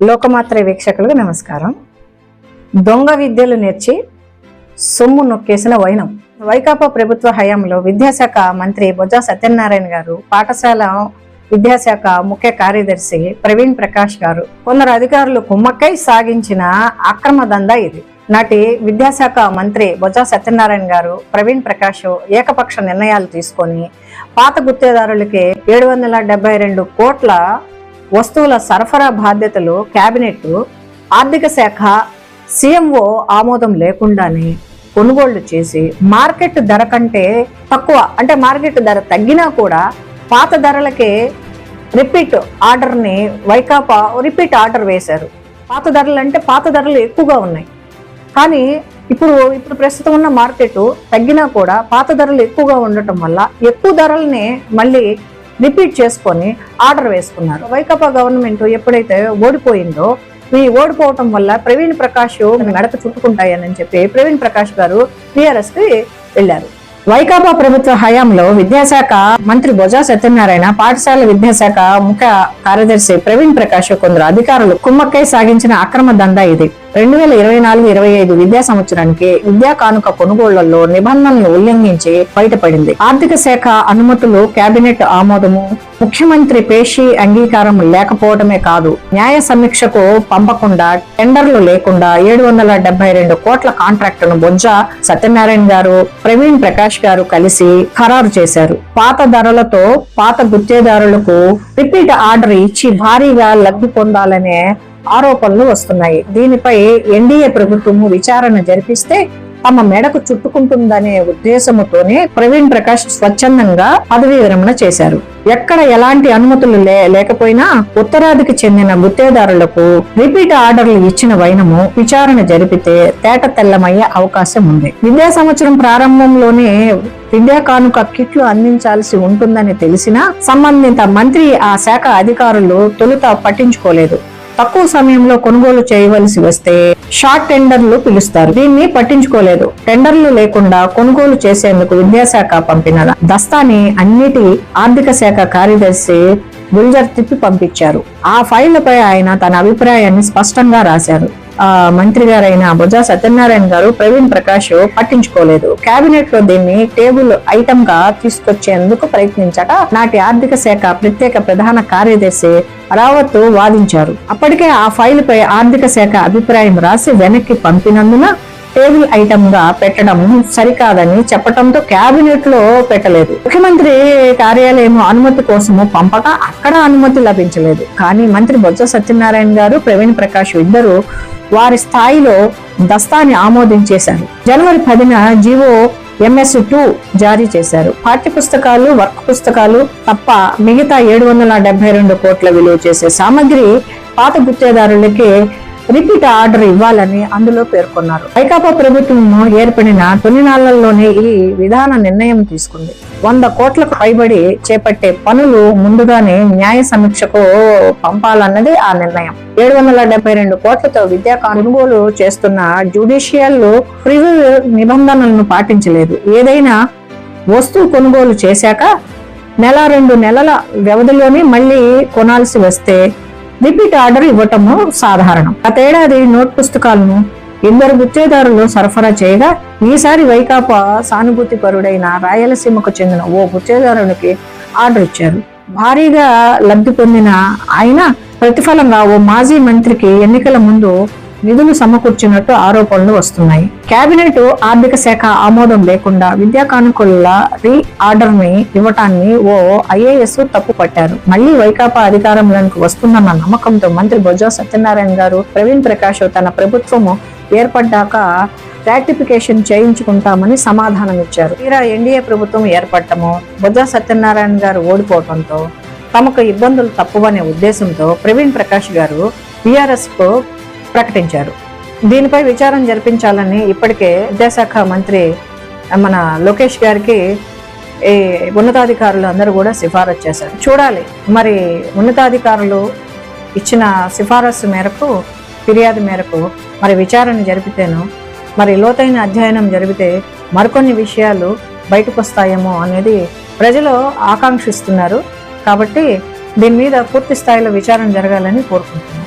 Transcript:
లోకమాత్ర వీక్షకులకు నమస్కారం. దొంగ విద్యలు నేర్చి సొమ్ము నొక్కేసిన వైనం. వైకాపా ప్రభుత్వ హయాంలో విద్యాశాఖ మంత్రి బొజ్జ సత్యనారాయణ గారు, పాఠశాల విద్యాశాఖ ముఖ్య కార్యదర్శి ప్రవీణ్ ప్రకాష్ గారు, కొందరు అధికారులు కుమ్మక్కై సాగించిన అక్రమ దందా ఇది. నాటి విద్యాశాఖ మంత్రి బొజ్జ సత్యనారాయణ గారు, ప్రవీణ్ ప్రకాష్ ఏకపక్ష నిర్ణయాలు తీసుకొని పాత గుత్తేదారులకి 772 కోట్ల వస్తువుల సరఫరా బాధ్యతలు కేబినెట్, ఆర్థిక శాఖ, సీఎంఓ ఆమోదం లేకుండానే కొనుగోళ్లు చేసి మార్కెట్ ధర కంటే తక్కువ, అంటే మార్కెట్ ధర తగ్గినా కూడా పాత ధరలకే రిపీట్ ఆర్డర్ని వైకాపా రిపీట్ ఆర్డర్ వేశారు. పాత ధరలు అంటే పాత ధరలు ఎక్కువగా ఉన్నాయి, కానీ ఇప్పుడు ప్రస్తుతం ఉన్న మార్కెట్ తగ్గినా కూడా పాత ధరలు ఎక్కువగా ఉండటం వల్ల ఎక్కువ ధరల్ని మళ్ళీ రిపీట్ చేసుకొని ఆర్డర్ వేసుకున్నారు. వైకాపా గవర్నమెంట్ ఎప్పుడైతే ఓడిపోయిందో, ఈ ఓడిపోవటం వల్ల ప్రవీణ్ ప్రకాష్ మెడక చుట్టుకుంటాయని చెప్పి ప్రవీణ్ ప్రకాష్ గారు టీఆర్ఎస్ కి వెళ్లారు. వైకాపా ప్రభుత్వ హయాంలో విద్యాశాఖ మంత్రి బొజ్జ సత్యనారాయణ, పాఠశాల విద్యాశాఖ ముఖ్య కార్యదర్శి ప్రవీణ్ ప్రకాష్, కొందరు అధికారులు కుమ్మక్కై సాగించిన అక్రమ దందా ఇది. 2024-25 విద్యా సంవత్సరానికి విద్యా కానుక కొనుగోళ్లలో నిబంధనలు ఉల్లంఘించి బయటపడింది. ఆర్థిక శాఖ అనుమతులు, కేబినెట్ ఆమోదము, ముఖ్యమంత్రి పేషి అంగీకారం లేకపోవడమే కాదు, న్యాయ సమీక్షకు పంపకుండా, టెండర్లు లేకుండా 772 కోట్ల కాంట్రాక్టును బొజ్జ సత్యనారాయణ గారు, ప్రవీణ్ ప్రకాష్ గారు కలిసి ఖరారు చేశారు. పాత ధరలతో పాత గుత్తేదారులకు రిపీట్ ఆర్డర్ ఇచ్చి భారీగా లబ్ధి పొందాలనే ఆరోపణలు వస్తున్నాయి. దీనిపై ఎన్డీఏ ప్రభుత్వము విచారణ జరిపిస్తే తమ మెడకు చుట్టుకుంటుందనే ఉద్దేశముతోనే ప్రవీణ్ ప్రకాష్ స్వచ్ఛందంగా పదవీ విరమణ చేశారు. ఎక్కడ ఎలాంటి అనుమతులు లేకపోయినా ఉత్తరాదికి చెందిన గుత్తేదారులకు రిపీట్ ఆర్డర్లు ఇచ్చిన వైనము విచారణ జరిపితే తేట తెల్లమయ్యే అవకాశం ఉంది. విద్యా సంవత్సరం ప్రారంభంలోనే విద్యా కానుక కిట్లు అందించాల్సి ఉంటుందని తెలిసినా సంబంధిత మంత్రి, ఆ శాఖ అధికారులు తొలుత పట్టించుకోలేదు. తక్కువ సమయంలో కొనుగోలు చేయవలసి వస్తే షార్ట్ టెండర్లు పిలుస్తారు, దీన్ని పట్టించుకోలేదు. టెండర్లు లేకుండా కొనుగోలు చేసేందుకు విద్యాశాఖ పంపిన దస్తాని అన్నిటి ఆర్థిక శాఖ కార్యదర్శి గుల్జర్ తిప్పి పంపించారు. ఆ ఫైళ్లపై ఆయన తన అభిప్రాయాన్ని స్పష్టంగా రాశారు. మంత్రి గారైన బొజ్జ సత్యనారాయణ గారు, ప్రవీణ్ ప్రకాష్ పట్టించుకోలేదు. కేబినెట్ లో దీన్ని టేబుల్ ఐటమ్ గా తీసుకొచ్చేందుకు ప్రయత్నించక నాటి ఆర్థిక శాఖ ప్రత్యేక ప్రధాన కార్యదర్శి రావత్ వాదించారు. అప్పటికే ఆ ఫైల్ పై ఆర్థిక శాఖ అభిప్రాయం రాసి వెనక్కి పంపినందున టేబుల్ ఐటమ్ గా పెట్టడం సరికాదని చెప్పడంతో కేబినెట్ లో పెట్టలేదు. ముఖ్యమంత్రి కార్యాలయం అనుమతి కోసము పంపక అక్కడ అనుమతి లభించలేదు. కానీ మంత్రి బొజ్జ సత్యనారాయణ గారు, ప్రవీణ్ ప్రకాష్ ఇద్దరు వారి స్థాయిలో దస్తాన్ని ఆమోదించేశారు. జనవరి 10న జీవో MS2 జారీ చేశారు. పాఠ్య పుస్తకాలు, వర్క్ పుస్తకాలు తప్ప మిగతా 772 కోట్ల విలువ చేసే సామగ్రి పాత గుత్తేదారులకి రిపీట్ ఆర్డర్ ఇవ్వాలని అందులో పేర్కొన్నారు. వైకాపా ప్రభుత్వం ఏర్పడిన తొలి నాళ్లలోనే ఈ విధాన నిర్ణయం తీసుకుంది. 100 కోట్లకు పైబడి చేపట్టే పనులు ముందుగానే న్యాయ సమీక్షకు పంపాలన్నది ఆ నిర్ణయం. 772 కోట్లతో విద్యా కొనుగోలు చేస్తున్న జ్యుడిషియల్ ప్రివ్యూ నిబంధనలను పాటించలేదు. ఏదైనా వస్తువు కొనుగోలు చేశాక 1-2 నెలల వ్యవధిలోనే మళ్ళీ కొనాల్సి వస్తే రిపీట్ ఆర్డర్ ఇవ్వటము సాధారణం. గతేడాది నోట్ పుస్తకాలను 2 గుత్తేదారులు సరఫరా చేయగా, ఈసారి వైకాపా సానుభూతి పరుడైన రాయలసీమకు చెందిన ఓ గుత్తేదారునికి ఆర్డర్ ఇచ్చారు. భారీగా లబ్ధి పొందిన ఆయన ప్రతిఫలంగా ఓ మాజీ మంత్రికి ఎన్నికల ముందు నిధులు సమకూర్చినట్టు ఆరోపణలు వస్తున్నాయి. కేబినెట్, ఆర్థిక శాఖ ఆమోదం లేకుండా విద్యా కానుకల రీ ఆర్డర్ ని ఇవ్వటాన్ని ఓ IAS తప్పు పట్టారు. మళ్లీ వైకాపా అధికారంలోకి వస్తుందన్న నమ్మకంతో మంత్రి బొజ్జ సత్యనారాయణ గారు, ప్రవీణ్ ప్రకాష్ తన ప్రభుత్వము ఏర్పడ్డాక రాటిఫికేషన్ చేయించుకుంటామని సమాధానం ఇచ్చారు. తీరా ఎన్డీఏ ప్రభుత్వం ఏర్పడటము, బొజ్జ సత్యనారాయణ గారు ఓడిపోవడంతో తమకు ఇబ్బందులు తప్పువనే ఉద్దేశంతో ప్రవీణ్ ప్రకాష్ గారు టీఆర్ఎస్ కు ప్రకటించారు. దీనిపై విచారణ జరిపించాలని ఇప్పటికే విద్యాశాఖ మంత్రి మన లోకేష్ గారికి ఉన్నతాధికారులు అందరూ కూడా సిఫారసు చేశారు. చూడాలి మరి ఉన్నతాధికారులు ఇచ్చిన సిఫారసు మేరకు, ఫిర్యాదు మేరకు మరి విచారణ జరిపితేనో, మరి లోతైన అధ్యయనం జరిపితే మరికొన్ని విషయాలు బయటకు వస్తాయేమో అనేది ప్రజలు ఆకాంక్షిస్తున్నారు. కాబట్టి దీని మీద పూర్తి స్థాయిలో విచారణ జరగాలని కోరుకుంటున్నాను.